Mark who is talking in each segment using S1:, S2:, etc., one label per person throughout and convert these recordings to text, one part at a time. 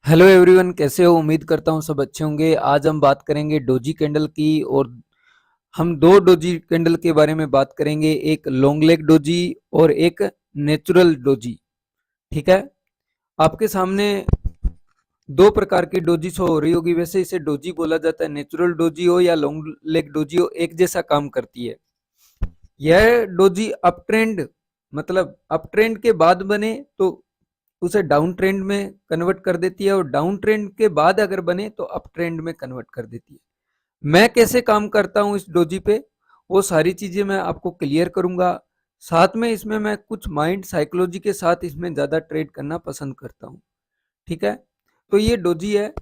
S1: Hello everyone, कैसे हो? उम्मीद करता हूँ सब अच्छे होंगे। आज हम बात करेंगे डोजी कैंडल की। और हम दो डोजी कैंडल के बारे में बात करेंगे, एक लॉन्ग लेग डोजी और एक नेचुरल डोजी। ठीक है। आपके सामने दो प्रकार की डोजी शो हो रही होगी। वैसे इसे डोजी बोला जाता है। नेचुरल डोजी हो या लॉन्ग लेग डोजी हो, एक जैसा काम करती है। यह डोजी अप ट्रेंड, मतलब अप ट्रेंड के बाद बने तो उसे डाउन ट्रेंड में कन्वर्ट कर देती है, और डाउन ट्रेंड के बाद अगर बने तो अप ट्रेंड में कन्वर्ट कर देती है। मैं कैसे काम करता हूं इस डोजी पे, वो सारी चीजें मैं आपको क्लियर करूंगा। साथ में इसमें मैं कुछ माइंड साइकोलॉजी के साथ इसमें ज्यादा ट्रेड करना पसंद करता हूं। ठीक है। तो ये डोजी है,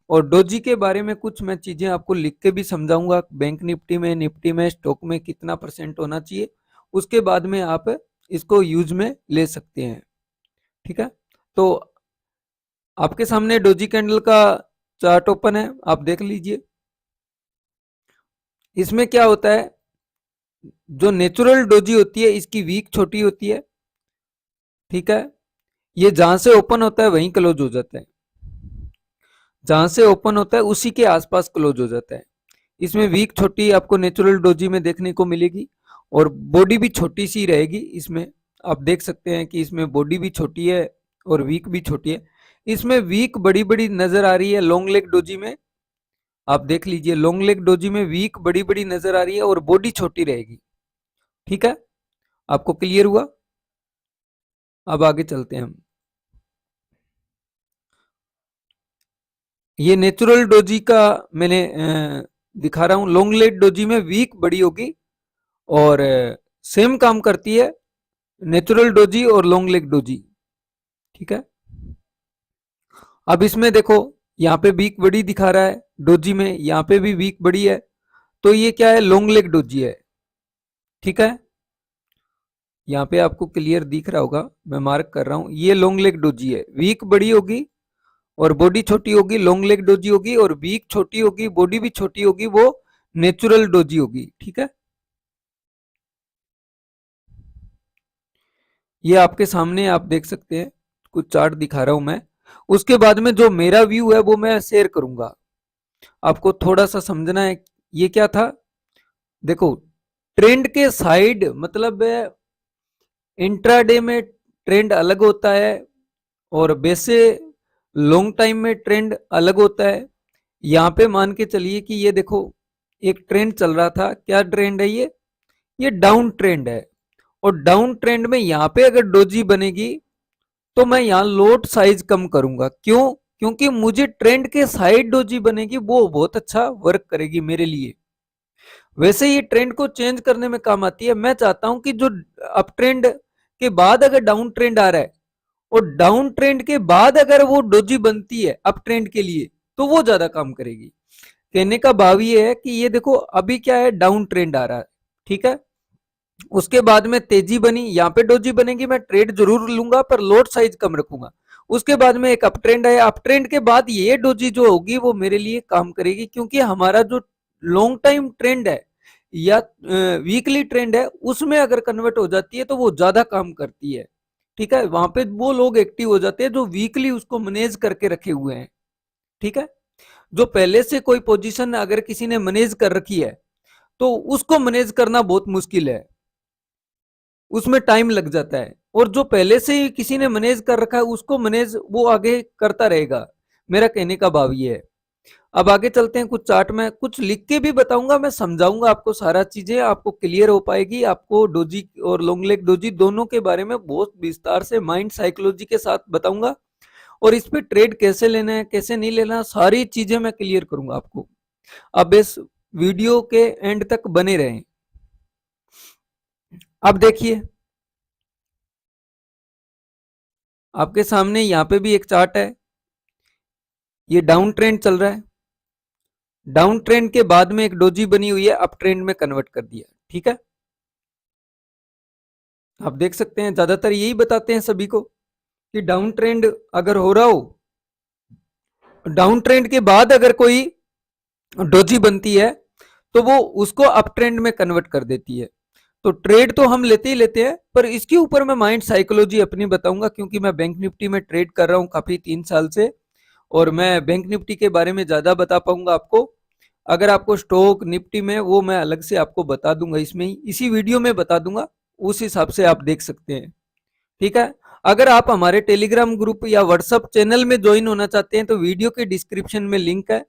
S1: और डोजी के बारे में कुछ मैं चीजें आपको लिख के भी समझाऊंगा। बैंक निफ्टी में स्टॉक में कितना परसेंट होना चाहिए, उसके बाद में आप इसको यूज में ले सकते हैं। ठीक है। तो आपके सामने डोजी कैंडल का चार्ट ओपन है, आप देख लीजिए। इसमें क्या होता है, जो नेचुरल डोजी होती है इसकी वीक छोटी होती है। ठीक है। ये जहां से ओपन होता है वहीं क्लोज हो जाता है, जहां से ओपन होता है उसी के आसपास क्लोज हो जाता है। इसमें वीक छोटी आपको नेचुरल डोजी में देखने को मिलेगी, और बॉडी भी छोटी सी रहेगी इसमें। आप देख सकते हैं कि इसमें बॉडी भी छोटी है और वीक भी छोटी है। इसमें वीक बड़ी बड़ी नजर आ रही है लॉन्ग लेग डोजी में। आप देख लीजिए, लॉन्ग लेग डोजी में वीक बड़ी बड़ी नजर आ रही है और बॉडी छोटी रहेगी। ठीक है। आपको क्लियर हुआ? अब आगे चलते हैं हम। ये नेचुरल डोजी का मैंने दिखा रहा हूं। लॉन्ग लेग डोजी में वीक बड़ी होगी, और सेम काम करती है नेचुरल डोजी और लॉन्ग लेग डोजी। ठीक है। अब इसमें देखो, यहाँ पे वीक बड़ी दिखा रहा है डोजी में, यहाँ पे भी वीक बड़ी है। तो ये क्या है? लॉन्ग लेग डोजी है। ठीक है। यहाँ पे आपको क्लियर दिख रहा होगा, मैं मार्क कर रहा हूं। ये लॉन्ग लेग डोजी है, वीक बड़ी होगी और बॉडी छोटी होगी, लॉन्ग लेग डोजी होगी। और वीक छोटी होगी, बॉडी भी छोटी होगी, वो नेचुरल डोजी होगी। ठीक है। ये आपके सामने आप देख सकते हैं, कुछ चार्ट दिखा रहा हूं मैं। उसके बाद में जो मेरा व्यू है वो मैं शेयर करूंगा। आपको थोड़ा सा समझना है। ये क्या था, देखो, ट्रेंड के साइड मतलब इंट्राडे में ट्रेंड अलग होता है, और वैसे लॉन्ग टाइम में ट्रेंड अलग होता है। यहाँ पे मान के चलिए कि ये देखो, एक ट्रेंड चल रहा था। क्या ट्रेंड है ये डाउन ट्रेंड है। और डाउन ट्रेंड में यहाँ पे अगर डोजी बनेगी तो मैं यहाँ लोट साइज कम करूंगा। क्यों? क्योंकि मुझे ट्रेंड के साइड डोजी बनेगी, वो बहुत अच्छा वर्क करेगी मेरे लिए। वैसे ये ट्रेंड को चेंज करने में काम आती है। मैं चाहता हूं कि जो अप ट्रेंड के बाद अगर डाउन ट्रेंड आ रहा है, और डाउन ट्रेंड के बाद अगर वो डोजी बनती है अप ट्रेंड के लिए, तो वो ज्यादा काम करेगी। कहने का भाव ये है कि ये देखो, अभी क्या है, डाउन ट्रेंड आ रहा है। ठीक है। उसके बाद में तेजी बनी, यहाँ पे डोजी बनेगी, मैं ट्रेड जरूर लूंगा पर लोट साइज कम रखूंगा। उसके बाद में एक अप ट्रेंड है, अप ट्रेंड के बाद ये डोजी जो होगी वो मेरे लिए काम करेगी, क्योंकि हमारा जो लॉन्ग टाइम ट्रेंड है या वीकली ट्रेंड है, उसमें अगर कन्वर्ट हो जाती है तो वो ज्यादा काम करती है। ठीक है। वहां पे वो लोग एक्टिव हो जाते हैं जो वीकली उसको मैनेज करके रखे हुए हैं। ठीक है। जो पहले से कोई पोजीशन अगर किसी ने मैनेज कर रखी है, तो उसको मैनेज करना बहुत मुश्किल है, उसमें टाइम लग जाता है। और जो पहले से ही किसी ने मैनेज कर रखा है, उसको मैनेज वो आगे करता रहेगा। मेरा कहने का भाव ये है। अब आगे चलते हैं। कुछ चार्ट में कुछ लिख के भी बताऊंगा, मैं समझाऊंगा आपको, सारा चीजें आपको क्लियर हो पाएगी। आपको डोजी और लॉन्ग लेग डोजी दोनों के बारे में बहुत विस्तार से माइंड साइकोलॉजी के साथ बताऊंगा, और इस पे ट्रेड कैसे लेना है कैसे नहीं लेना, सारी चीजें मैं क्लियर करूंगा आपको। अब इस वीडियो के एंड तक बने रहें। अब देखिए, आपके सामने यहाँ पे भी एक चार्ट है। ये डाउन ट्रेंड चल रहा है। डाउन ट्रेंड के बाद में एक डोजी बनी हुई है, अप ट्रेंड में कन्वर्ट कर दिया। ठीक है। आप देख सकते हैं, ज्यादातर यही बताते हैं सभी को कि डाउन ट्रेंड अगर हो रहा हो, डाउन ट्रेंड के बाद अगर कोई डोजी बनती है, तो वो उसको अप ट्रेंड में कन्वर्ट कर देती है। तो ट्रेड तो हम लेते ही लेते हैं, पर इसके ऊपर मैं माइंड साइकोलॉजी अपनी बताऊंगा, क्योंकि मैं बैंक निफ्टी में ट्रेड कर रहा हूं काफी 3 साल से। और मैं बैंक निफ्टी के बारे में ज्यादा बता पाऊंगा आपको। अगर आपको स्टॉक निफ्टी में, वो मैं अलग से आपको बता दूंगा, इसमें ही इसी वीडियो में बता दूंगा, उस हिसाब से आप देख सकते हैं। ठीक है। अगर आप हमारे टेलीग्राम ग्रुप या व्हाट्सएप चैनल में ज्वाइन होना चाहते हैं तो वीडियो के डिस्क्रिप्शन में लिंक है,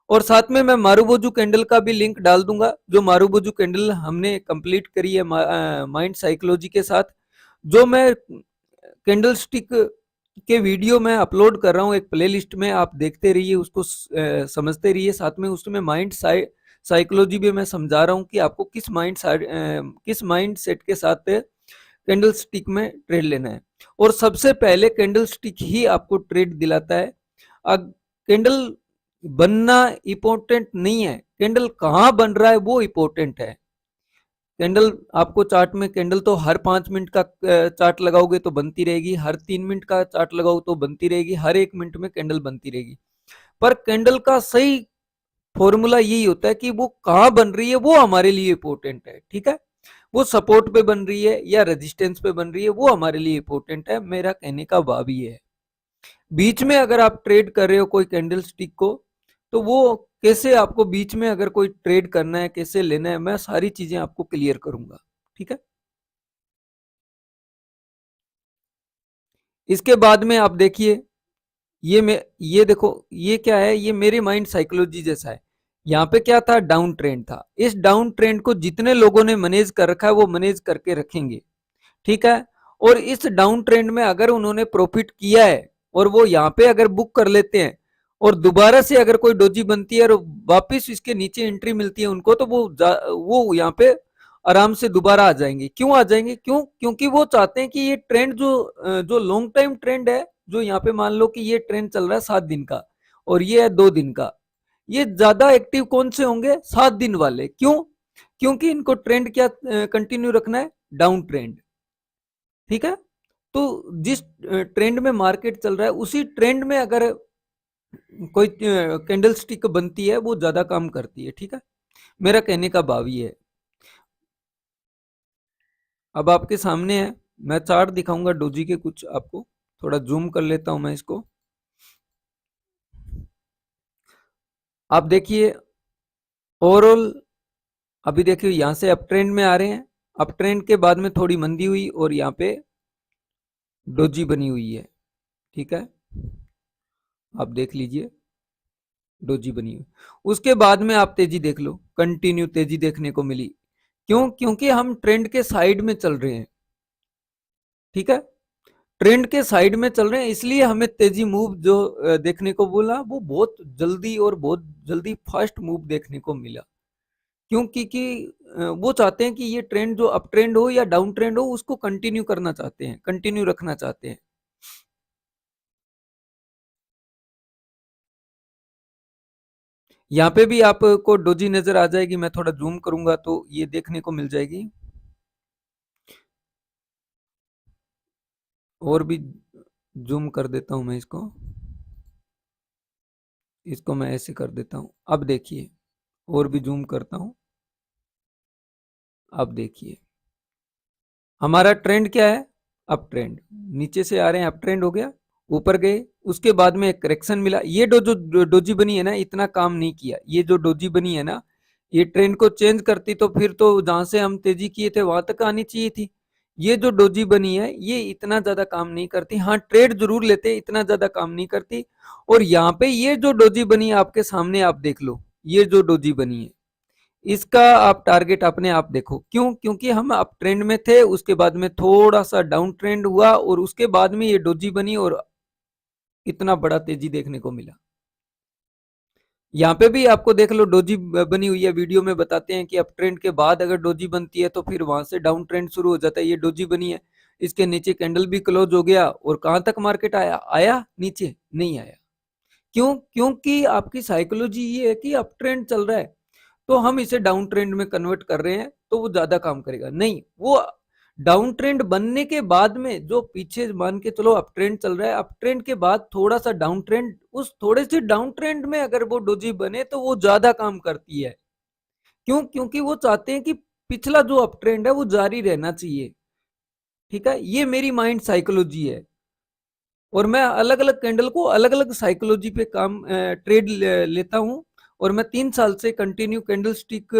S1: और साथ में मैं मारूबोजू कैंडल का भी लिंक डाल दूंगा। जो मारूबोजू कैंडल हमने कंप्लीट करी है माइंड साइकोलॉजी के साथ, जो मैं कैंडल स्टिक के वीडियो में अपलोड कर रहा हूँ एक प्लेलिस्ट में, आप देखते रहिए, उसको समझते रहिए। साथ में उसमें माइंड साइकोलॉजी भी मैं समझा रहा हूँ कि आपको किस माइंड सेट के साथ कैंडल स्टिक में ट्रेड लेना है। और सबसे पहले कैंडल स्टिक ही आपको ट्रेड दिलाता है। अब कैंडल बनना इम्पोर्टेंट नहीं है, कैंडल कहाँ बन रहा है वो इम्पोर्टेंट है। कैंडल आपको चार्ट में, कैंडल तो हर 5 मिनट का चार्ट लगाओगे तो बनती रहेगी, हर 3 मिनट का चार्ट लगाओ तो बनती रहेगी, हर 1 मिनट में कैंडल बनती रहेगी। पर कैंडल का सही फॉर्मूला यही होता है कि वो कहाँ बन रही है, वो हमारे लिए इम्पोर्टेंट है। ठीक है। वो सपोर्ट पे बन रही है या रेजिस्टेंस पे बन रही है, वो हमारे लिए इम्पोर्टेंट है। मेरा कहने का भाव ये है। बीच में अगर आप ट्रेड कर रहे हो कोई कैंडल स्टिक को, तो वो कैसे आपको बीच में अगर कोई ट्रेड करना है, कैसे लेना है, मैं सारी चीजें आपको क्लियर करूंगा। ठीक है। इसके बाद में आप देखिए, ये देखो, ये क्या है, ये मेरे माइंड साइकोलॉजी जैसा है। यहाँ पे क्या था, डाउन ट्रेंड था। इस डाउन ट्रेंड को जितने लोगों ने मैनेज कर रखा है वो मैनेज करके रखेंगे। ठीक है। और इस डाउन ट्रेंड में अगर उन्होंने प्रॉफिट किया है और वो यहाँ पे अगर बुक कर लेते हैं, और दोबारा से अगर कोई डोजी बनती है और वापिस इसके नीचे एंट्री मिलती है उनको, तो वो यहाँ पे आराम से दोबारा आ जाएंगे। क्यों आ जाएंगे? क्योंकि वो चाहते हैं कि ये ट्रेंड जो लॉन्ग टाइम ट्रेंड है, जो यहाँ पे मान लो कि ये ट्रेंड चल रहा है 7 दिन का और ये है 2 दिन का, ये ज्यादा एक्टिव कौन से होंगे? 7 दिन वाले। क्यों? क्योंकि इनको ट्रेंड क्या कंटिन्यू रखना है? Down trend. ठीक है। तो जिस ट्रेंड में मार्केट चल रहा है, उसी ट्रेंड में अगर कोई कैंडल स्टिक बनती है, वो ज्यादा काम करती है। ठीक है। मेरा कहने का भाव ये है। अब आपके सामने है, मैं चार्ट दिखाऊंगा डोजी के कुछ आपको। थोड़ा जूम कर लेता हूं मैं इसको। आप देखिए ओवरऑल, अभी देखिए यहां से अप ट्रेंड में आ रहे हैं। अप ट्रेंड के बाद में थोड़ी मंदी हुई और यहाँ पे डोजी बनी हुई है। ठीक है। आप देख लीजिए, डोजी बनी हुई। उसके बाद में आप तेजी देख लो, कंटिन्यू तेजी देखने को मिली। क्यों? क्योंकि हम ट्रेंड के साइड में चल रहे हैं। ठीक है। ट्रेंड के साइड में चल रहे हैं, इसलिए हमें तेजी मूव जो देखने को बोला, वो बहुत जल्दी और बहुत जल्दी फास्ट मूव देखने को मिला। क्योंकि वो चाहते हैं कि ये ट्रेंड जो अप ट्रेंड हो या डाउन ट्रेंड हो, उसको कंटिन्यू करना चाहते हैं, कंटिन्यू रखना चाहते हैं। यहाँ पे भी आपको डोजी नजर आ जाएगी, मैं थोड़ा जूम करूंगा तो ये देखने को मिल जाएगी। और भी जूम कर देता हूं मैं इसको, इसको मैं ऐसे कर देता हूं। अब देखिए, और भी जूम करता हूं। अब देखिए हमारा ट्रेंड क्या है? Up trend. नीचे से आ रहे हैं, अप ट्रेंड हो गया, ऊपर गए, उसके बाद में एक करेक्शन मिला। ये जो डोजी बनी है ना, इतना काम नहीं किया। ये जो डोजी बनी है ना, ये ट्रेंड को चेंज करती तो फिर तो जहां से हम तेजी किए थे वहां तक आनी चाहिए थी। ये जो डोजी बनी है, ये इतना ज्यादा काम नहीं करती। हाँ, ट्रेड जरूर लेते, इतना ज्यादा काम नहीं करती। और यहाँ पे ये जो डोजी बनी है आपके सामने, आप देख लो, ये जो डोजी बनी है, इसका आप टारगेट अपने आप देखो। क्यों? क्योंकि हम अप ट्रेंड में थे, उसके बाद में थोड़ा सा डाउन ट्रेंड हुआ और उसके बाद में ये डोजी बनी और इतना बड़ा तेजी देखने को मिला। यहाँ पे भी आपको देख लो, डोजी बनी हुई है। वीडियो में बताते हैं कि अप ट्रेंड के बाद अगर डोजी बनती है तो फिर वहां से डाउन ट्रेंड शुरू हो जाता है। ये डोजी बनी है, इसके नीचे कैंडल भी क्लोज हो गया और कहां तक मार्केट आया? आया नीचे? नहीं आया। क्यों? क्योंकि आपकी साइकोलॉजी ये है कि अप ट्रेंड चल रहा है तो हम इसे डाउन ट्रेंड में कन्वर्ट कर रहे हैं, तो वो ज्यादा काम करेगा। नहीं, वो डाउन ट्रेंड बनने के बाद में, जो पीछे मान के चलो अप ट्रेंड चल रहा है, अप ट्रेंड के बाद थोड़ा सा डाउन ट्रेंड, उस थोड़े से डाउन ट्रेंड में अगर वो डोजी बने तो वो ज्यादा काम करती है। क्यों? क्योंकि वो चाहते हैं कि पिछला जो अप ट्रेंड है वो जारी रहना चाहिए। ठीक है। ये मेरी माइंड साइकोलॉजी है। और मैं अलग अलग कैंडल को अलग अलग साइकोलॉजी पे काम ट्रेड लेता हूँ। और मैं 3 साल से कंटिन्यू कैंडल स्टिक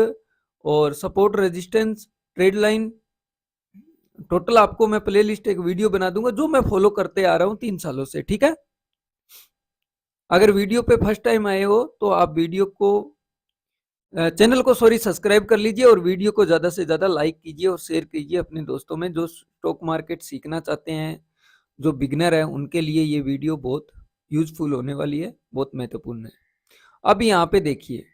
S1: और support resistance trade line, total आपको मैं प्ले लिस्ट एक वीडियो बना दूंगा जो मैं फॉलो करते आ रहा हूँ 3 सालों से। ठीक है, अगर वीडियो पे फर्स्ट टाइम आए हो तो आप वीडियो को चैनल को सॉरी सब्सक्राइब कर लीजिए और वीडियो को ज़्यादा से ज़्यादा लाइक कीजिए और शेयर कीजिए अपने दोस्तों में जो स्टॉक मार्केट सीखना चाहते हैं, जो बिगनर है उनके लिए ये वीडियो बहुत यूजफुल होने वाली है, बहुत महत्वपूर्ण है। अब यहाँ पे देखिए,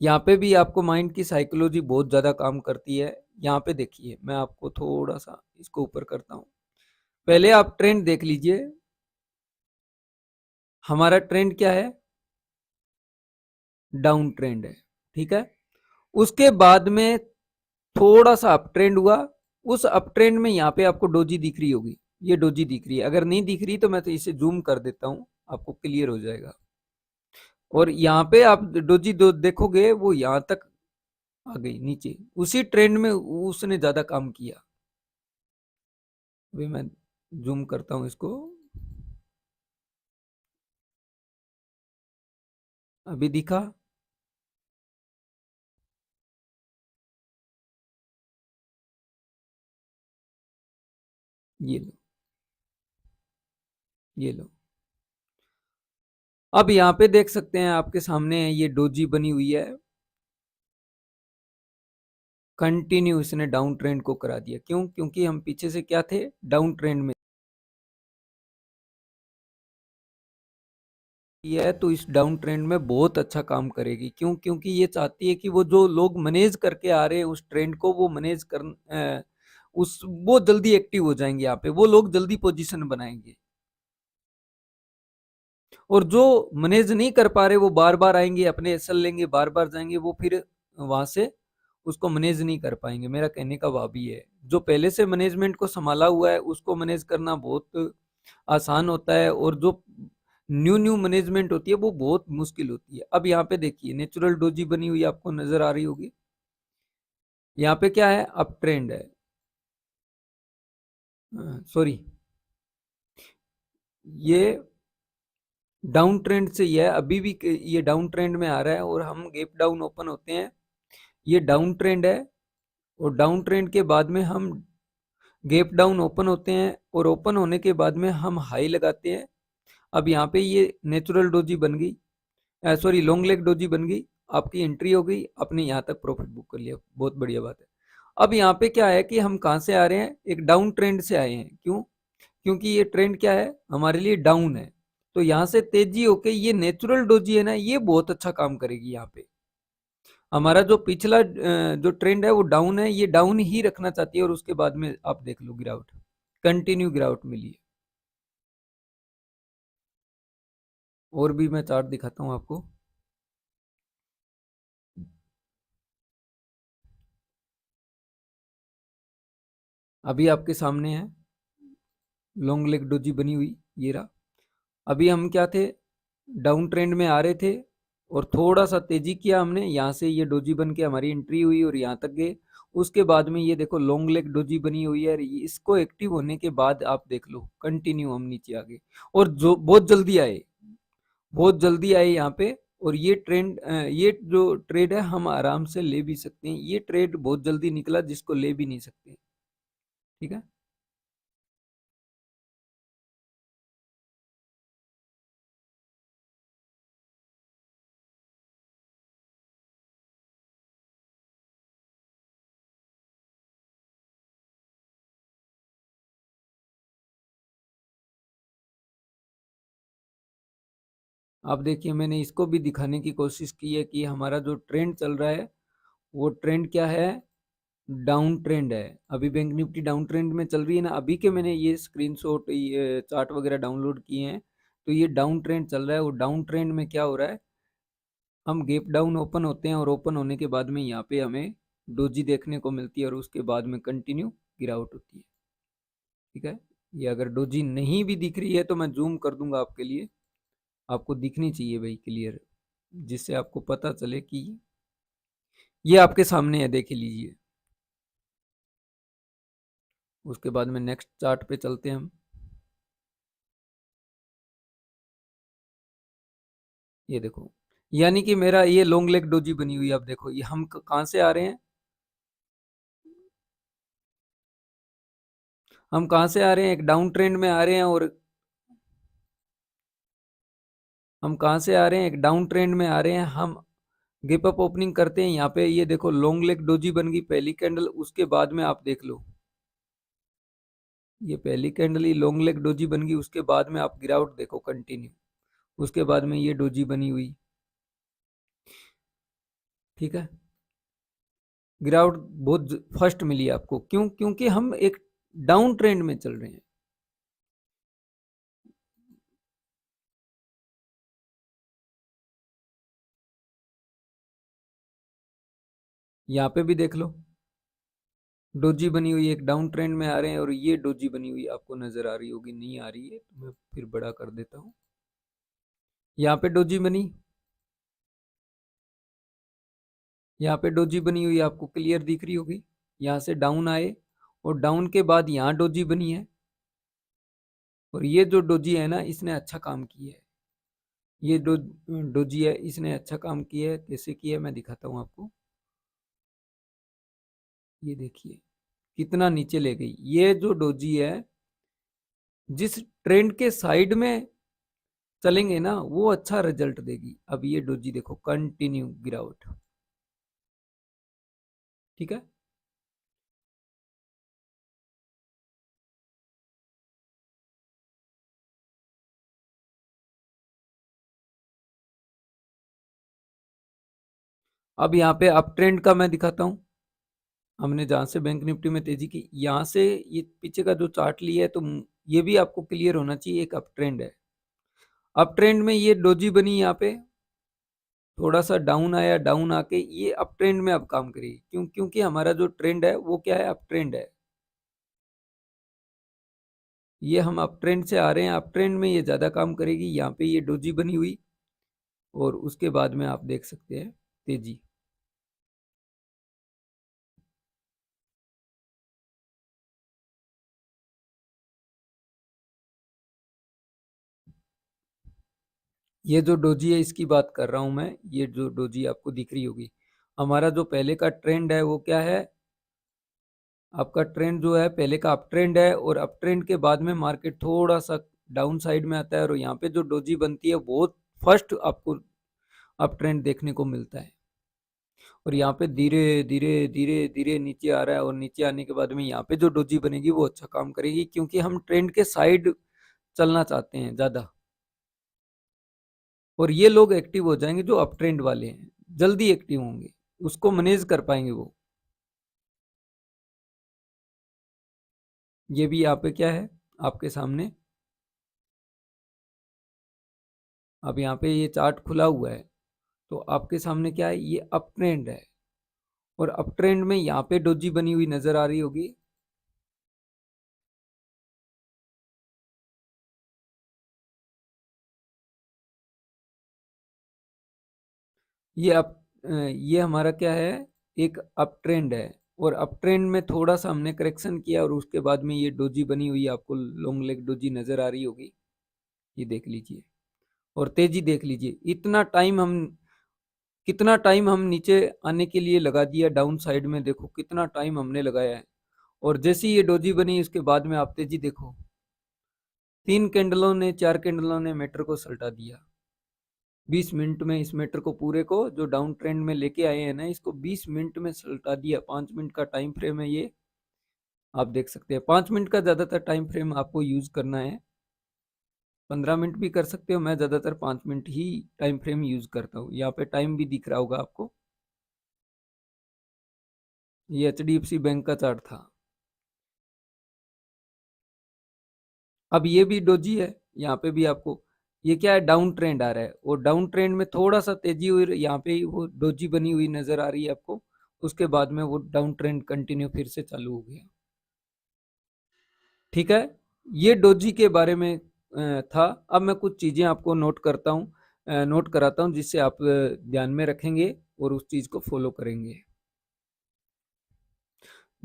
S1: यहाँ पे भी आपको माइंड की साइकोलॉजी बहुत ज़्यादा काम करती है। यहाँ पे देखिए, मैं आपको थोड़ा सा इसको ऊपर करता हूँ। पहले आप ट्रेंड देख लीजिए, हमारा ट्रेंड क्या है, डाउन ट्रेंड है। ठीक है, उसके बाद में थोड़ा सा अप ट्रेंड हुआ। उस अप ट्रेंड में यहाँ पे आपको डोजी दिख रही होगी, ये डोजी दिख रही है। अगर नहीं दिख रही तो मैं तो इसे जूम कर देता हूँ, आपको क्लियर हो जाएगा। और यहाँ पे आप डोजी दो देखोगे वो यहाँ तक आ गई नीचे, उसी ट्रेंड में उसने ज्यादा काम किया। अभी मैं जूम करता हूँ इसको, अभी दिखा, ये लो, ये लो। अब यहाँ पे देख सकते हैं आपके सामने ये डोजी बनी हुई है, कंटिन्यू इसने डाउन ट्रेंड को करा दिया। क्यों? क्योंकि हम पीछे से क्या थे, डाउन ट्रेंड में है, तो इस डाउन ट्रेंड में बहुत अच्छा काम करेगी। क्यों? क्योंकि ये चाहती है कि वो जो लोग मैनेज करके आ रहे हैं उस ट्रेंड को, वो मैनेज कर उस वो जल्दी एक्टिव हो जाएंगे, यहाँ पे वो लोग जल्दी पोजीशन बनाएंगे। और जो मैनेज नहीं कर पा रहे वो बार बार आएंगे, अपने एसएल लेंगे, बार बार जाएंगे, वो फिर वहां से उसको मैनेज नहीं कर पाएंगे। मेरा कहने का भाव भी है, जो पहले से मैनेजमेंट को संभाला हुआ है उसको मैनेज करना बहुत आसान होता है, और जो न्यू न्यू मैनेजमेंट होती है वो बहुत मुश्किल होती है। अब यहाँ पे देखिए, नेचुरल डोजी बनी हुई आपको नजर आ रही होगी। यहाँ पे क्या है, अप ट्रेंड है, सॉरी, ये डाउन ट्रेंड से ये है, अभी भी ये डाउन ट्रेंड में आ रहा है और हम गैप डाउन ओपन होते हैं। ये डाउन ट्रेंड है और डाउन ट्रेंड के बाद में हम गैप डाउन ओपन होते हैं और ओपन होने के बाद में हम हाई लगाते हैं। अब यहाँ पे ये नेचुरल डोजी बन गई, सॉरी लॉन्ग लेग डोजी बन गई, आपकी एंट्री हो गई, आपने यहाँ तक प्रॉफिट बुक कर लिया, बहुत बढ़िया बात है। अब यहाँ पे क्या है कि हम कहाँ से आ रहे हैं, एक डाउन ट्रेंड से आए हैं। क्यों? क्योंकि ये ट्रेंड क्या है, हमारे लिए डाउन है। तो यहाँ से तेजी होके ये नेचुरल डोजी है ना, ये बहुत अच्छा काम करेगी। यहाँ पे हमारा जो पिछला जो ट्रेंड है वो डाउन है, ये डाउन ही रखना चाहती है और उसके बाद में आप देख लो गिरावट, कंटिन्यू गिरावट मिली है। और भी मैं चार्ट दिखाता हूँ आपको। अभी आपके सामने है लॉन्ग लेग डोजी बनी हुई, ये रहा। अभी हम क्या थे, डाउन ट्रेंड में आ रहे थे और थोड़ा सा तेजी किया हमने, यहाँ से ये डोजी बन के हमारी एंट्री हुई और यहाँ तक गए। उसके बाद में ये देखो लॉन्ग लेग डोजी बनी हुई है, इसको एक्टिव होने के बाद आप देख लो कंटिन्यू हम नीचे आ गए और जो बहुत जल्दी आए, बहुत जल्दी आए यहाँ पे। और ये ट्रेंड ये जो ट्रेड है हम आराम से ले भी सकते हैं, ये ट्रेड बहुत जल्दी निकला जिसको ले भी नहीं सकते। ठीक है, आप देखिए मैंने इसको भी दिखाने की कोशिश की है कि हमारा जो ट्रेंड चल रहा है वो ट्रेंड क्या है, डाउन ट्रेंड है। अभी बैंक निफ्टी डाउन ट्रेंड में चल रही है ना, अभी के मैंने ये स्क्रीनशॉट ये चार्ट वगैरह डाउनलोड किए हैं, तो ये डाउन ट्रेंड चल रहा है। और डाउन ट्रेंड में क्या हो रहा है, हम गैप डाउन ओपन होते हैं और ओपन होने के बाद में यहाँ पे हमें डोजी देखने को मिलती है और उसके बाद में कंटिन्यू गिरावट होती है। ठीक है, ये अगर डोजी नहीं भी दिख रही है तो मैं जूम कर दूंगा आपके लिए, आपको दिखनी चाहिए भाई क्लियर, जिससे आपको पता चले कि ये आपके सामने है, देख लीजिए। उसके बाद में नेक्स्ट चार्ट पे चलते हैं हम। ये देखो, यानी कि मेरा ये लॉन्ग लेग डोजी बनी हुई है। अब देखो ये हम कहाँ से आ रहे हैं, हम कहाँ से आ रहे हैं, एक डाउन ट्रेंड में आ रहे हैं। और हम कहाँ से आ रहे हैं, एक डाउन ट्रेंड में आ रहे हैं। हम गेप अप ओपनिंग करते हैं यहाँ पे। ये देखो लॉन्ग लेग डोजी बन गई पहली कैंडल, उसके बाद में आप देख लो, ये पहली कैंडल ही लॉन्ग लेग डोजी बन गई। उसके बाद में आप गिरावट देखो कंटिन्यू, उसके बाद में ये डोजी बनी हुई। ठीक है, गिरावट बहुत फर्स्ट मिली आपको, क्यों? क्योंकि हम एक डाउन ट्रेंड में चल रहे हैं। यहाँ पे भी देख लो, डोजी बनी हुई, एक डाउन ट्रेंड में आ रहे हैं। और ये डोजी बनी हुई आपको नजर आ रही होगी, नहीं आ रही है तो मैं फिर बड़ा कर देता हूँ। यहाँ पे डोजी बनी, यहाँ पे डोजी बनी हुई आपको क्लियर दिख रही होगी। यहाँ से डाउन आए और डाउन के बाद यहाँ डोजी बनी है। और ये जो डोजी है ना, इसने अच्छा काम किया है। ये डोजी है, इसने अच्छा काम किया है। कैसे किया है मैं दिखाता हूँ आपको। ये देखिए कितना नीचे ले गई। ये जो डोजी है, जिस ट्रेंड के साइड में चलेंगे ना, वो अच्छा रिजल्ट देगी। अब ये डोजी देखो कंटिन्यू गिरावट। ठीक है, अब यहाँ पे अप ट्रेंड का मैं दिखाता हूँ। हमने जहां से बैंक निफ्टी में तेजी की, यहाँ से ये पीछे का जो चार्ट लिया है, तो ये भी आपको क्लियर होना चाहिए, एक अप ट्रेंड है। अप ट्रेंड में ये डोजी बनी, यहाँ पे थोड़ा सा डाउन आया, डाउन आके ये अप ट्रेंड में अब काम करेगी। क्यों? क्योंकि हमारा जो ट्रेंड है वो क्या है, अप ट्रेंड है। ये हम अप ट्रेंड से आ रहे हैं, अप ट्रेंड में ये ज्यादा काम करेगी। यहाँ पे ये डोजी बनी हुई और उसके बाद में आप देख सकते हैं तेजी। ये जो डोजी है इसकी बात कर रहा हूं मैं। ये जो डोजी आपको दिख रही होगी, हमारा जो पहले का ट्रेंड है वो क्या है, आपका ट्रेंड जो है पहले का अप ट्रेंड है। और अप ट्रेंड के बाद में मार्केट थोड़ा सा डाउन साइड में आता है, और यहाँ पे जो डोजी बनती है बहुत फर्स्ट आपको अप ट्रेंड देखने को मिलता है। और यहाँ पे धीरे धीरे धीरे धीरे नीचे आ रहा है, और नीचे आने के बाद में यहाँ पे जो डोजी बनेगी वो अच्छा काम करेगी, क्योंकि हम ट्रेंड के साइड चलना चाहते हैं ज्यादा। और ये लोग एक्टिव हो जाएंगे जो अप ट्रेंड वाले हैं, जल्दी एक्टिव होंगे, उसको मैनेज कर पाएंगे वो। ये भी यहाँ पे क्या है आपके सामने, अब यहाँ पे ये चार्ट खुला हुआ है, तो आपके सामने क्या है, ये अप ट्रेंड है। और अप ट्रेंड में यहाँ पे डोजी बनी हुई नजर आ रही होगी। ये अप ये हमारा क्या है, एक अप ट्रेंड है। और अप ट्रेंड में थोड़ा सा हमने करेक्शन किया, और उसके बाद में ये डोजी बनी हुई आपको लॉन्ग लेग डोजी नजर आ रही होगी। ये देख लीजिए, और तेजी देख लीजिए। इतना टाइम हम, कितना टाइम हम नीचे आने के लिए लगा दिया डाउन साइड में, देखो कितना टाइम हमने लगाया है। और जैसी ये डोजी बनी उसके बाद में आप तेजी देखो, 3 कैंडलों ने, 4 कैंडलों ने मैटर को सल्टा दिया। 20 मिनट में इस मैटर को पूरे को, जो डाउन ट्रेंड में लेके आए हैं ना, इसको 20 मिनट में सल्टा दिया। 5 मिनट का टाइम फ्रेम है ये, आप देख सकते हैं। 5 मिनट का ज्यादातर टाइम फ्रेम आपको यूज करना है, 15 मिनट भी कर सकते हो। मैं ज्यादातर 5 मिनट ही टाइम फ्रेम यूज करता हूँ। यहाँ पे टाइम भी दिख रहा होगा आपको, ये HDFC बैंक का चार्ट था। अब ये भी डोजी है, यहाँ पे भी आपको, ये क्या है, डाउन ट्रेंड आ रहा है, और डाउन ट्रेंड में थोड़ा सा तेजी हुई, यहाँ पे वो डोजी बनी हुई नजर आ रही है आपको। उसके बाद में वो डाउन ट्रेंड कंटिन्यू फिर से चालू हो गया। ठीक है, ये डोजी के बारे में था। अब मैं कुछ चीजें आपको नोट करता हूँ, नोट कराता हूँ, जिससे आप ध्यान में रखेंगे और उस चीज को फॉलो करेंगे।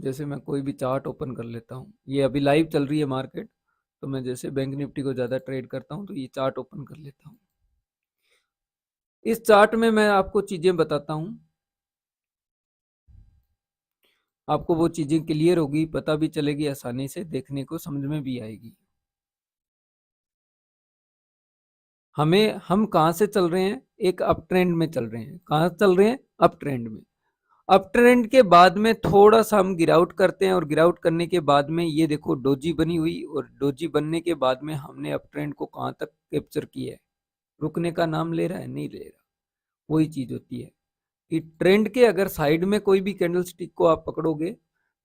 S1: जैसे मैं कोई भी चार्ट ओपन कर लेता हूँ, ये अभी लाइव चल रही है मार्केट, तो मैं जैसे बैंक निफ्टी को ज़्यादा ट्रेड करता हूँ तो ये चार्ट ओपन कर लेता हूँ। इस चार्ट में मैं आपको चीज़ें बताता हूँ, आपको वो चीज़ें क्लियर होगी, पता भी चलेगी, आसानी से देखने को समझ में भी आएगी। हम कहाँ से चल रहे हैं, एक अप ट्रेंड में चल रहे हैं। कहाँ चल रहे हैं, अप ट्रेंड में। अप ट्रेंड के बाद में थोड़ा सा हम गिराउट करते हैं, और गिराउट करने के बाद में ये देखो डोजी बनी हुई, और डोजी बनने के बाद में हमने अप ट्रेंड को कहाँ तक कैप्चर किया है। रुकने का नाम ले रहा है, नहीं ले रहा। वही चीज होती है कि ट्रेंड के अगर साइड में कोई भी कैंडल स्टिक को आप पकड़ोगे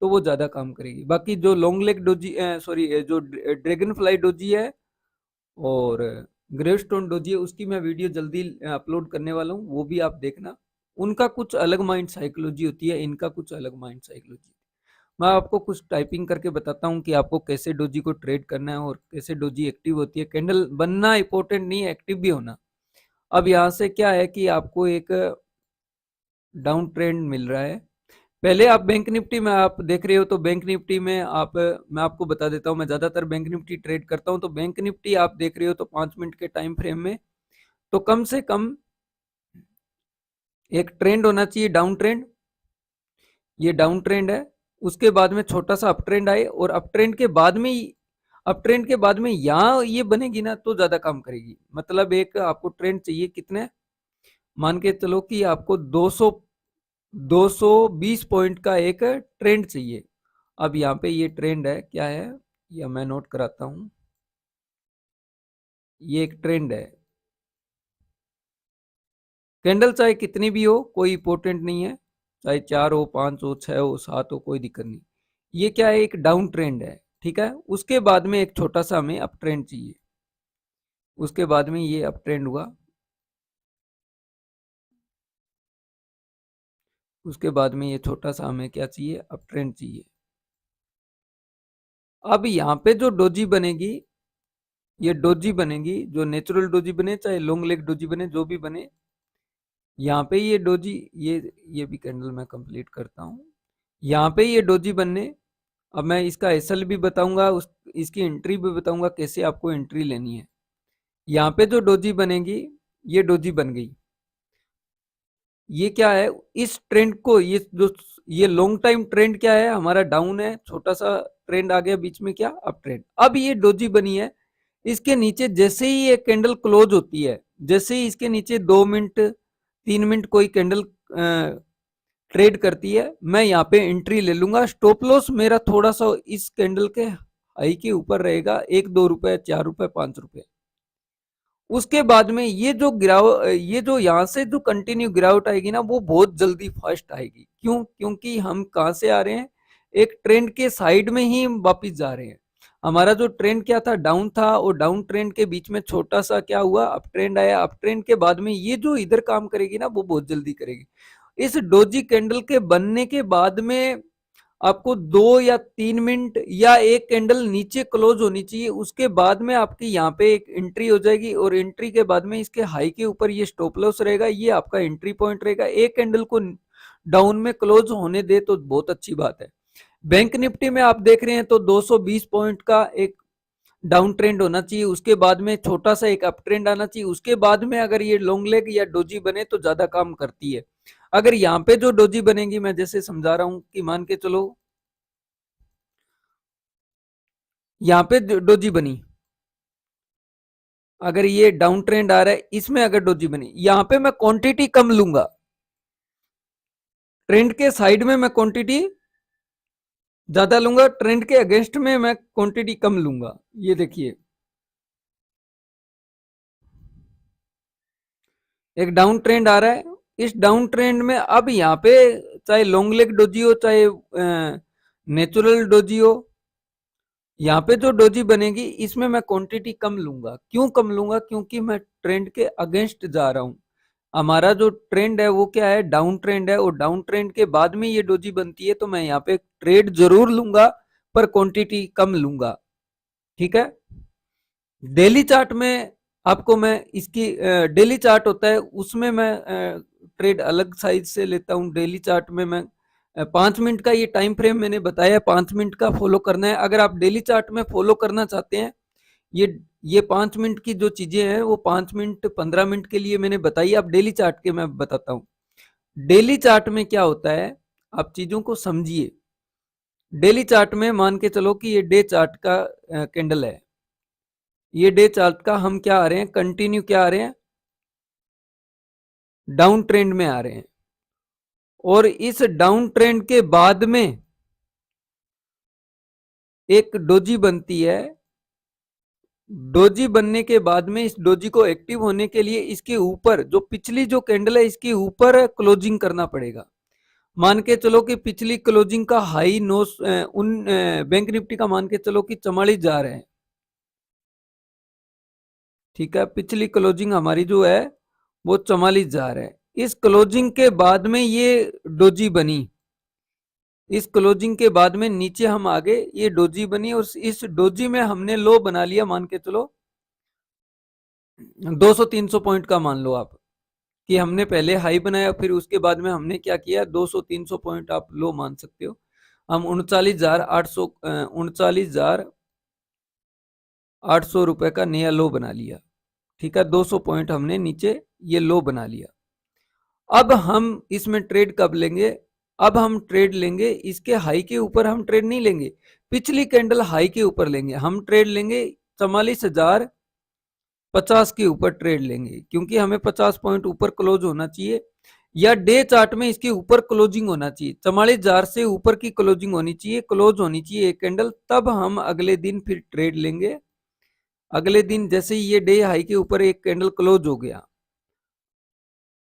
S1: तो वो ज्यादा काम करेगी। बाकी जो लॉन्ग लेग डोजी, सॉरी, जो ड्रैगन फ्लाई डोजी है और ग्रेवस्टोन डोजी है, उसकी मैं वीडियो जल्दी अपलोड करने वाला हूँ, वो भी आप देखना। उनका कुछ अलग माइंड साइकोलॉजी होती है, इनका कुछ अलग माइंड साइकोलॉजी। मैं आपको कुछ टाइपिंग करके बताता हूँ कि आपको कैसे डोजी को ट्रेड करना है और कैसे डोजी एक्टिव होती है। कैंडल बनना इंपॉर्टेंट नहीं है, एक्टिव भी होना। अब यहाँ से क्या है कि आपको एक डाउन ट्रेंड मिल रहा है। पहले आप बैंक निफ्टी में आप देख रहे हो, तो बैंक निफ्टी में आप, मैं आपको बता देता हूँ, मैं ज्यादातर बैंक निफ्टी ट्रेड करता हूँ। तो बैंक निफ्टी आप देख रहे हो तो 5 मिनट के टाइम फ्रेम में तो कम से कम एक ट्रेंड होना चाहिए, डाउन ट्रेंड। ये डाउन ट्रेंड है, उसके बाद में छोटा सा अप ट्रेंड आए, और अप ट्रेंड के बाद में अप ट्रेंड के बाद में यहाँ ये बनेगी ना तो ज्यादा काम करेगी। मतलब एक आपको ट्रेंड चाहिए कितने, मान के चलो कि आपको 220 पॉइंट का एक ट्रेंड चाहिए। अब यहाँ पे ये ट्रेंड है, क्या है, या मैं नोट कराता हूं। ये एक ट्रेंड है, कैंडल चाहे कितनी भी हो कोई इंपॉर्टेंट नहीं है, चाहे 4 हो, 5 हो, 6 हो, 7 हो, कोई दिक्कत नहीं। ये क्या है, एक डाउन ट्रेंड है, ठीक है। उसके बाद में एक छोटा सा हमें अप ट्रेंड चाहिए। उसके बाद में ये अप ट्रेंड हुआ, उसके बाद में ये छोटा सा हमें क्या चाहिए, अप ट्रेंड चाहिए। अब यहाँ पे जो डोजी बनेगी, ये डोजी बनेगी, जो नेचुरल डोजी बने, चाहे लॉन्ग लेग डोजी बने, जो भी बने, यहाँ पे ये डोजी, ये भी कैंडल मैं कंप्लीट करता हूँ। यहाँ पे ये डोजी बनने, अब मैं इसका एसएल भी बताऊंगा, इसकी एंट्री भी बताऊंगा, कैसे आपको एंट्री लेनी है। यहाँ पे जो डोजी बनेगी, ये डोजी बन गई। ये क्या है, इस ट्रेंड को, ये लॉन्ग टाइम ट्रेंड क्या है, हमारा डाउन है, छोटा सा ट्रेंड आ गया बीच में, क्या, अप ट्रेंड। अब ये डोजी बनी है, इसके नीचे जैसे ही ये कैंडल क्लोज होती है, जैसे ही इसके नीचे 2 मिनट 3 मिनट कोई कैंडल ट्रेड करती है, मैं यहाँ पे एंट्री ले लूंगा। स्टॉप लॉस मेरा थोड़ा सा इस कैंडल के हाई के ऊपर रहेगा, 1-2 रुपए, 4 रुपए, 5 रुपए। उसके बाद में ये जो यहाँ से जो कंटिन्यू गिरावट आएगी ना, वो बहुत जल्दी फास्ट आएगी। क्यों, क्योंकि हम कहाँ से आ रहे हैं, एक ट्रेंड के साइड में ही वापिस जा रहे हैं। हमारा जो ट्रेंड क्या था, डाउन था, और डाउन ट्रेंड के बीच में छोटा सा क्या हुआ, अप ट्रेंड आया। अप ट्रेंड के बाद में ये जो इधर काम करेगी ना, वो बहुत जल्दी करेगी। इस डोजी कैंडल के बनने के बाद में आपको 2 या 3 मिनट या एक कैंडल नीचे क्लोज होनी चाहिए, उसके बाद में आपकी यहाँ पे एक एंट्री हो जाएगी, और एंट्री के बाद में इसके हाई के ऊपर ये स्टॉप लॉस रहेगा, ये आपका एंट्री पॉइंट रहेगा। एक कैंडल को डाउन में क्लोज होने दे तो बहुत अच्छी बात है। बैंक निफ्टी में आप देख रहे हैं तो 220 पॉइंट का एक डाउन ट्रेंड होना चाहिए, उसके बाद में छोटा सा एक अप ट्रेंड आना चाहिए, उसके बाद में अगर ये लॉन्ग लेग या डोजी बने तो ज्यादा काम करती है। अगर यहाँ पे जो डोजी बनेगी, मैं जैसे समझा रहा हूं कि मान के चलो यहाँ पे डोजी बनी, अगर ये डाउन ट्रेंड आ रहा है, इसमें अगर डोजी बनी, यहाँ पे मैं क्वांटिटी कम लूंगा, ट्रेंड के साइड में मैं क्वांटिटी ज्यादा लूंगा, ट्रेंड के अगेंस्ट में मैं क्वांटिटी कम लूंगा। ये देखिए, एक डाउन ट्रेंड आ रहा है, इस डाउन ट्रेंड में अब यहाँ पे चाहे लॉन्ग लेग डोजी हो, चाहे नेचुरल डोजी हो, यहाँ पे जो डोजी बनेगी इसमें मैं क्वांटिटी कम लूंगा। क्यों कम लूंगा, क्योंकि मैं ट्रेंड के अगेंस्ट जा रहा हूं। हमारा जो ट्रेंड है वो क्या है, डाउन ट्रेंड है, और डाउन ट्रेंड के बाद में ये डोजी बनती है, तो मैं यहाँ पे ट्रेड जरूर लूंगा पर क्वांटिटी कम लूंगा, ठीक है। डेली चार्ट में आपको मैं इसकी, डेली चार्ट होता है उसमें मैं ट्रेड अलग साइज से लेता हूँ। डेली चार्ट में मैं 5 मिनट का ये टाइम फ्रेम मैंने बताया, 5 मिनट का फॉलो करना है। अगर आप डेली चार्ट में फॉलो करना चाहते हैं, ये ये 5 मिनट की जो चीजें हैं वो 5 मिनट 15 मिनट के लिए मैंने बताई। आप डेली चार्ट के मैं बताता हूँ। डेली चार्ट में क्या होता है, आप चीजों को समझिए। डेली चार्ट में मान के चलो कि ये डे चार्ट का कैंडल है। ये डे चार्ट का हम क्या आ रहे हैं, कंटिन्यू क्या आ रहे हैं, डाउन ट्रेंड में आ रहे हैं। और इस डाउन ट्रेंड के बाद में एक डोजी बनती है। डोजी बनने के बाद में इस डोजी को एक्टिव होने के लिए इसके ऊपर जो पिछली जो कैंडल है इसके ऊपर क्लोजिंग करना पड़ेगा। मान के चलो कि पिछली क्लोजिंग का हाई बैंक निफ्टी का मान के चलो कि 44,000 है। ठीक है, पिछली क्लोजिंग हमारी जो है वो 44,000 है। इस क्लोजिंग के बाद में ये डोजी बनी। इस क्लोजिंग के बाद में नीचे हम आगे, ये डोजी बनी और इस डोजी में हमने लो बना लिया, मान के चलो 200-300 पॉइंट का मान लो आप कि हमने पहले हाई बनाया, फिर उसके बाद में हमने क्या किया, 200-300 पॉइंट आप लो मान सकते हो। हम 39,800 रुपए का नया लो बना लिया। ठीक है, 200 पॉइंट हमने नीचे ये लो बना लिया। अब हम इसमें ट्रेड कब लेंगे, अब हम ट्रेड लेंगे इसके हाई के ऊपर। हम ट्रेड नहीं लेंगे पिछली कैंडल हाई के ऊपर लेंगे, हम ट्रेड लेंगे 44,050 के ऊपर ट्रेड लेंगे, क्योंकि हमें 50 पॉइंट ऊपर क्लोज होना चाहिए, या डे चार्ट में इसके ऊपर क्लोजिंग होना चाहिए। 44,000 से ऊपर की क्लोजिंग होनी चाहिए, क्लोज होनी चाहिए एक कैंडल, तब हम अगले दिन फिर ट्रेड लेंगे। अगले दिन जैसे ही ये डे हाई के ऊपर एक कैंडल क्लोज हो गया,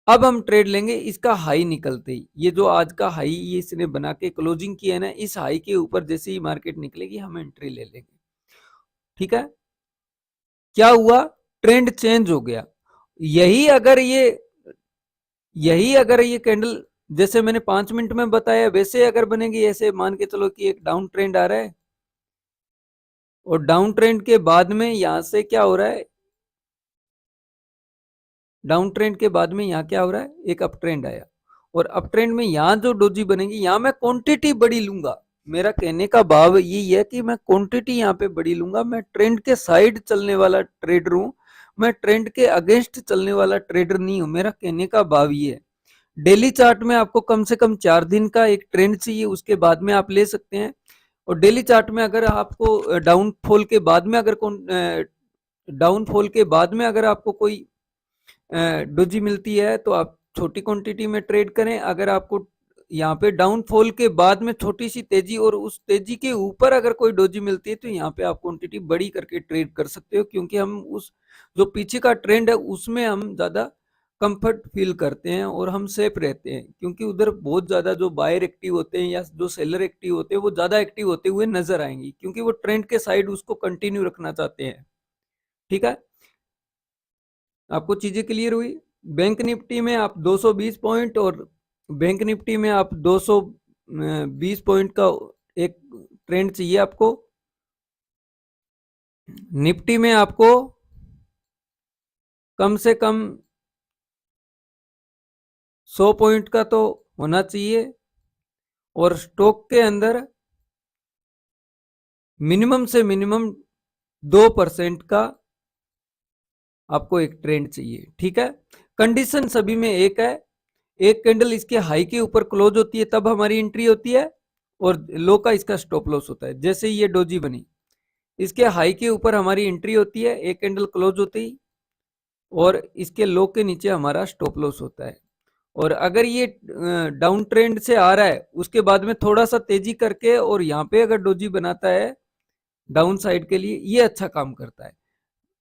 S1: अब हम ट्रेड लेंगे इसका हाई निकलते ही। ये जो आज का हाई ये इसने बना के क्लोजिंग किया है ना, इस हाई के ऊपर जैसे ही मार्केट निकलेगी हम एंट्री ले लेंगे। ठीक है, क्या हुआ, ट्रेंड चेंज हो गया। यही अगर ये यही अगर ये कैंडल जैसे मैंने 5 मिनट में बताया वैसे अगर बनेगी, ऐसे मान के चलो कि एक डाउन ट्रेंड आ रहा है और डाउन ट्रेंड के बाद में यहां से क्या हो रहा है, डाउन ट्रेंड के बाद में यहाँ क्या हो रहा है, एक अप ट्रेंड आया और अप ट्रेंड में यहाँ जो डोजी बनेगी यहाँ मैं क्वांटिटी बड़ी लूंगा। मेरा कहने का भाव यही है कि मैं क्वांटिटी यहाँ पे बड़ी लूंगा। मैं ट्रेंड के साइड चलने वाला ट्रेडर हूँ, मैं ट्रेंड के अगेंस्ट चलने वाला ट्रेडर नहीं हूँ। मेरा कहने का भाव ये है। डेली चार्ट में आपको कम से कम 4 दिन का एक ट्रेंड चाहिए, उसके बाद में आप ले सकते हैं। और डेली चार्ट में अगर आपको डाउनफॉल के बाद में अगर डाउनफॉल के बाद में अगर आपको कोई डोजी मिलती है तो आप छोटी क्वांटिटी में ट्रेड करें। अगर आपको यहाँ पे डाउनफॉल के बाद में छोटी सी तेजी और उस तेजी के ऊपर अगर कोई डोजी मिलती है तो यहाँ पे आप क्वांटिटी बड़ी करके ट्रेड कर सकते हो, क्योंकि हम उस जो पीछे का ट्रेंड है उसमें हम ज्यादा कंफर्ट फील करते हैं और हम सेफ रहते हैं, क्योंकि उधर बहुत ज्यादा जो बायर एक्टिव होते हैं या जो सेलर एक्टिव होते हैं वो ज्यादा एक्टिव होते हुए नजर आएंगे, क्योंकि वो ट्रेंड के साइड उसको कंटिन्यू रखना चाहते हैं। ठीक है, आपको चीजें क्लियर हुई। बैंक निफ्टी में आप 220 पॉइंट और बैंक निफ्टी में आप 220 पॉइंट का एक ट्रेंड चाहिए आपको। निफ्टी में आपको कम से कम 100 पॉइंट का तो होना चाहिए और स्टॉक के अंदर मिनिमम से मिनिमम 2% का आपको एक ट्रेंड चाहिए। ठीक है, कंडीशन सभी में एक है। एक कैंडल इसके हाई के ऊपर क्लोज होती है तब हमारी एंट्री होती है और लो का इसका स्टॉप लॉस होता है। जैसे ये डोजी बनी, इसके हाई के ऊपर हमारी एंट्री होती है एक कैंडल क्लोज होती ही, और इसके लो के नीचे हमारा स्टॉप लॉस होता है। और अगर ये डाउन ट्रेंड से आ रहा है उसके बाद में थोड़ा सा तेजी करके और यहाँ पे अगर डोजी बनाता है डाउन साइड के लिए, ये अच्छा काम करता है।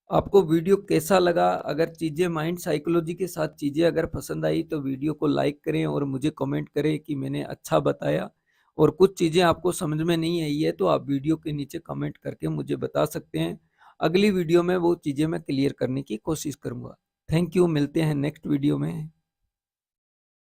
S1: आपको वीडियो कैसा लगा, अगर चीज़ें माइंड साइकोलॉजी के साथ चीज़ें अगर पसंद आई तो वीडियो को लाइक करें और मुझे कमेंट करें कि मैंने अच्छा बताया। और कुछ चीज़ें आपको समझ में नहीं आई है तो आप वीडियो के नीचे कमेंट करके मुझे बता सकते हैं। अगली वीडियो में वो चीज़ें मैं क्लियर करने की कोशिश करूँगा। थैंक यू, मिलते हैं नेक्स्ट वीडियो में।